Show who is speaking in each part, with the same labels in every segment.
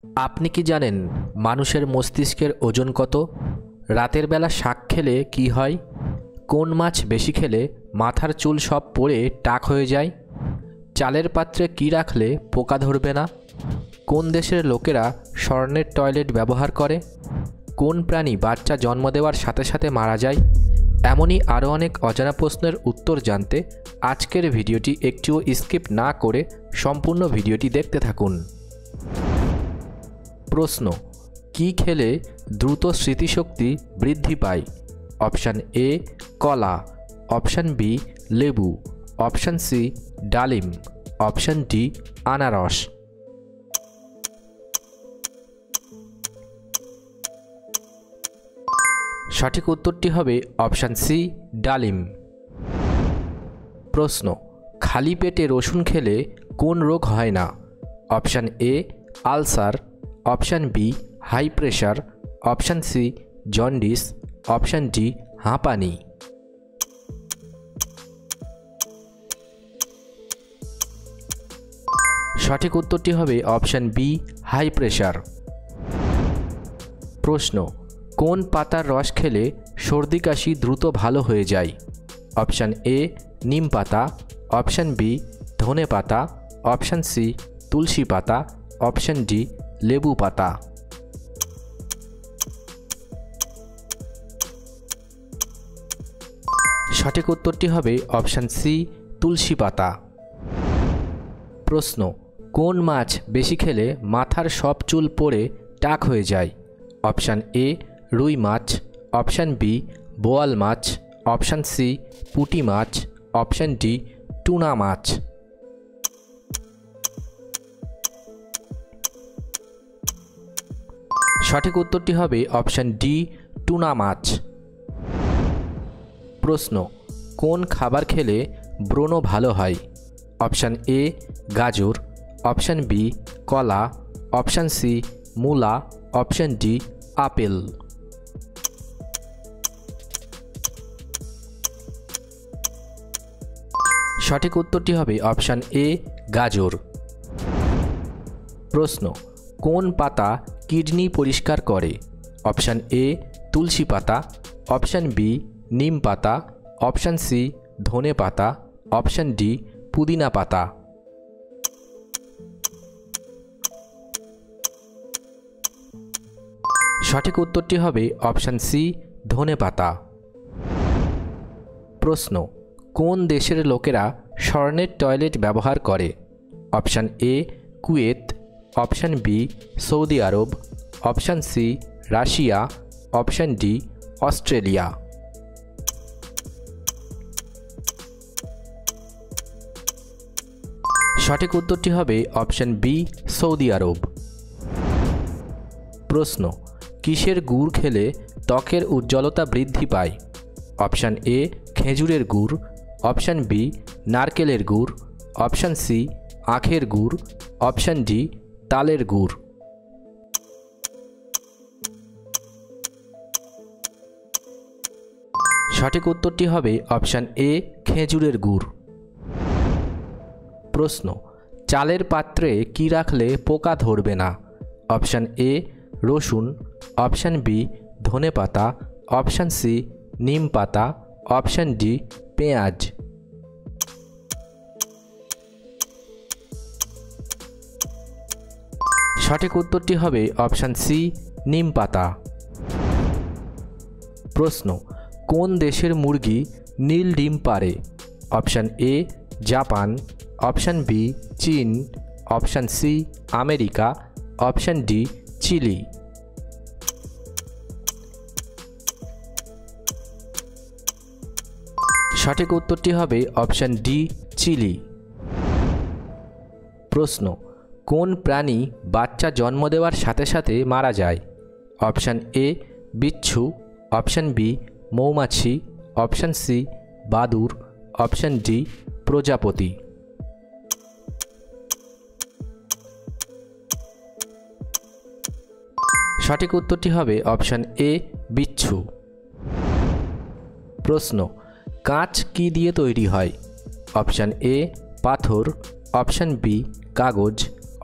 Speaker 1: আপনি কি জানেন মানুষের মস্তিষ্কের ওজন কত? রাতের বেলা শাক খেলে কি হয়? কোন মাছ বেশি খেলে মাথার চুল সব পড়ে টাক হয়ে যায়? চালের পাত্রে কি রাখলে পোকা ধরবে না? কোন দেশের লোকেরা স্বর্ণের টয়লেট ব্যবহার করে? কোন প্রাণী বাচ্চা জন্ম দেওয়ার সাথে সাথে মারা যায়? এমনই আরও অনেক অজানা প্রশ্নের উত্তর জানতে আজকের ভিডিওটি একটুও স্কিপ না করে সম্পূর্ণ ভিডিওটি দেখতে থাকুন। প্রশ্ন: কি খেলে দ্রুত স্মৃতিশক্তি বৃদ্ধি পায়? অপশান এ কলা, অপশান বি লেবু, অপশান সি ডালিম, অপশান ডি আনারস। সঠিক উত্তরটি হবে অপশান সি ডালিম। প্রশ্ন: খালি পেটে রসুন খেলে কোন রোগ হয় না? Option A ulcer, option B high pressure, option C jaundice, option D হাঁপানি। সঠিক উত্তরটি হবে অপশান বি হাই প্রেশার। প্রশ্ন: কোন পাতার রস খেলে সর্দি কাশি দ্রুত ভালো হয়ে যায়? অপশান এ নিম পাতা, অপশান বি ধনে পাতা, অপশান সি তুলসী পাতা, অপশান ডি লেবু পাতা। সঠিক উত্তরটি হবে অপশান সি তুলসী পাতা। প্রশ্ন: কোন মাছ বেশি খেলে মাথার সব চুল পড়ে টাক হয়ে যায়? অপশান এ রুই মাছ, অপশান বি বোয়াল মাছ, অপশান সি পুঁটি মাছ, অপশান ডি টুনা মাছ। সঠিক উত্তরটি হবে অপশান ডি টুনা মাছ। প্রশ্ন: কোন খাবার খেলে ব্রণ ভালো হয়? অপশান এ গাজর, অপশান বি কলা, অপশান সি মূলা, অপশান ডি আপেল। সঠিক উত্তরটি হবে অপশান এ গাজর। প্রশ্ন: কোন পাতা কিডনি পরিষ্কার করে? অপশান এ তুলসী পাতা, অপশান বি নিম পাতা, অপশান সি ধনে পাতা, অপশান ডি পুদিনা পাতা। সঠিক উত্তরটি হবে অপশান সি ধনে পাতা। প্রশ্ন: কোন দেশের লোকেরা স্বর্ণের টয়লেট ব্যবহার করে? Option A Kuwait, option B সৌদি আরব, option C Russia, option D Australia. সঠিক উত্তরটি হবে অপশান বি সৌদি আরব। প্রশ্ন: কিসের গুড় খেলে ত্বকের উজ্জ্বলতা বৃদ্ধি পায়? অপশান এ খেজুরের গুড়, অপশান বি নারকেলের গুড়, অপশান সি আখের গুড়, অপশান ডি তালের গুড়। সঠিক উত্তরটি হবে অপশান এ খেজুরের গুড়। প্রশ্ন: চালের পাত্রে কি রাখলে পোকা ধরবে না? অপশান এ রসুন, অপশান বি ধনে পাতা, অপশান সি নিম পাতা, অপশান ডি পেঁয়াজ। সঠিক উত্তরটি হবে অপশান সি নিম পাতা। প্রশ্ন: কোন দেশের মুরগি নীল ডিম পাড়ে? Option A Japan, option B চীন, option C America, option D Chile. সঠিক উত্তরটি হবে অপশান ডি চিলি। প্রশ্ন: কোন প্রাণী বাচ্চা জন্ম দেওয়ার সাথে সাথে মারা যায়? অপশান এ বিচ্ছু, অপশান বি মৌমাছি, অপশান সি বাদুড়, অপশান ডি প্রজাপতি। সঠিক উত্তরটি হবে অপশান এ বিচ্ছু। প্রশ্ন: কাঁচ কি দিয়ে তৈরি হয়? অপশান এ পাথর, অপশান বি কাগজ,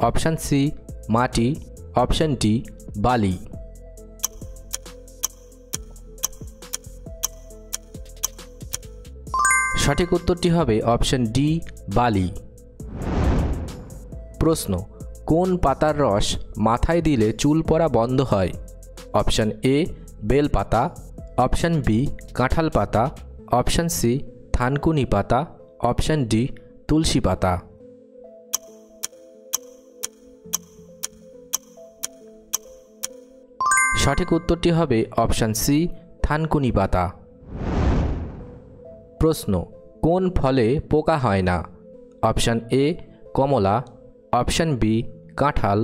Speaker 1: অপশান সি মাটি, অপশান ডি বালি। সঠিক উত্তরটি হবে অপশান ডি বালি। প্রশ্ন, কোন পাতার রস মাথায় দিলে চুল পড়া বন্ধ হয়? অপশান এ বেল পাতা, অপশান বি কাঁঠাল পাতা, অপশান সি থানকুনি পাতা, অপশান ডি তুলসী পাতা। সঠিক উত্তরটি হবে অপশান সি থানকুনি পাতা। প্রশ্ন, কোন ফলে পোকা হয় না? অপশান এ কমলা, অপশান বি কাঁঠাল,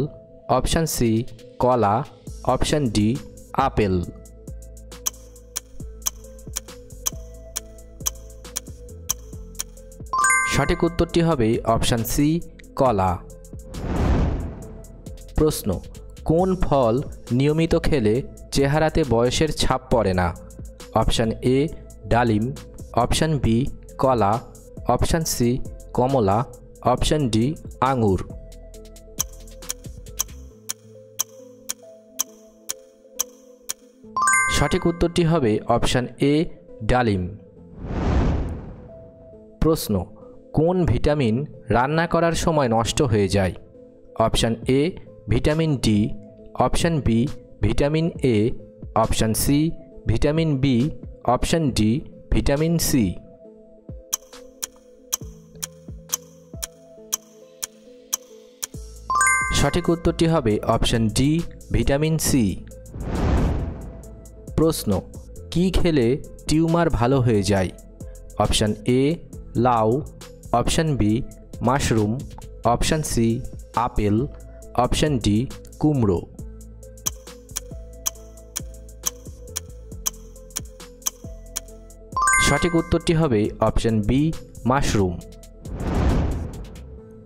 Speaker 1: অপশান সি কলা, অপশান ডি আপেল। সঠিক উত্তরটি হবে অপশান সি কলা। প্রশ্ন, কোন ফল নিয়মিত খেলে চেহারাতে বয়সের ছাপ পড়ে না? অপশান এ ডালিম, অপশান বি কলা, অপশান সি কমলা, অপশান ডি আঙুর। সঠিক উত্তরটি হবে অপশান এ ডালিম। প্রশ্ন, কোন ভিটামিন রান্না করার সময় নষ্ট হয়ে যায়? Option A vitamin D, option B vitamin A, option C vitamin B, option D vitamin C. সঠিক উত্তরটি হবে অপশান ডি ভিটামিন সি। প্রশ্ন, কি খেলে টিউমার ভালো হয়ে যায়? অপশান এ লাউ, option B mushroom, option C apple, option D কুমড়ো। সঠিক উত্তরটি হবে অপশান বি মাশরুম।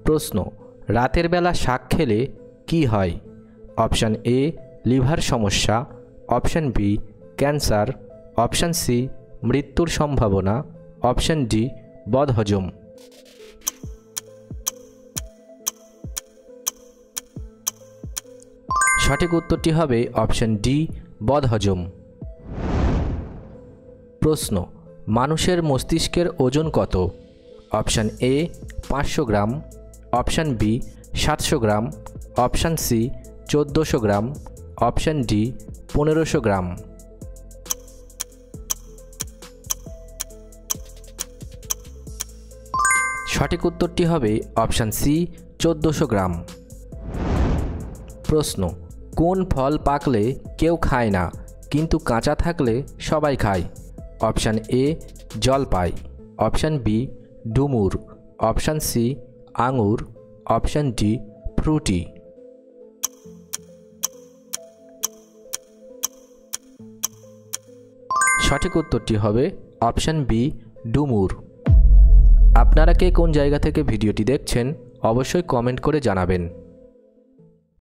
Speaker 1: প্রশ্ন, রাতের বেলা শাক খেলে কি হয়? অপশান এ লিভার সমস্যা, option B cancer, option C মৃত্যুর সম্ভাবনা, অপশান ডি বদহজম। সঠিক উত্তরটি হবে অপশান ডি বদহজম। প্রশ্ন, মানুষের মস্তিষ্কের ওজন কত? Option A 500 gram, option B 700 gram, option C 1400 gram, option D 1500 gram. সঠিক উত্তরটি হবে অপশান সি 1400 গ্রাম। প্রশ্ন, কোন ফল পাকলে কেউ খায় না কিন্তু কাঁচা থাকলে সবাই খায়? অপশান এ জলপাই, অপশান বি ডুমুর, অপশান সি আঙুর, অপশান ডি ফ্রুটি। সঠিক উত্তরটি হবে অপশান বি ডুমুর। আপনারা কে কোন জায়গা থেকে ভিডিওটি দেখছেন অবশ্যই কমেন্ট করে জানাবেন।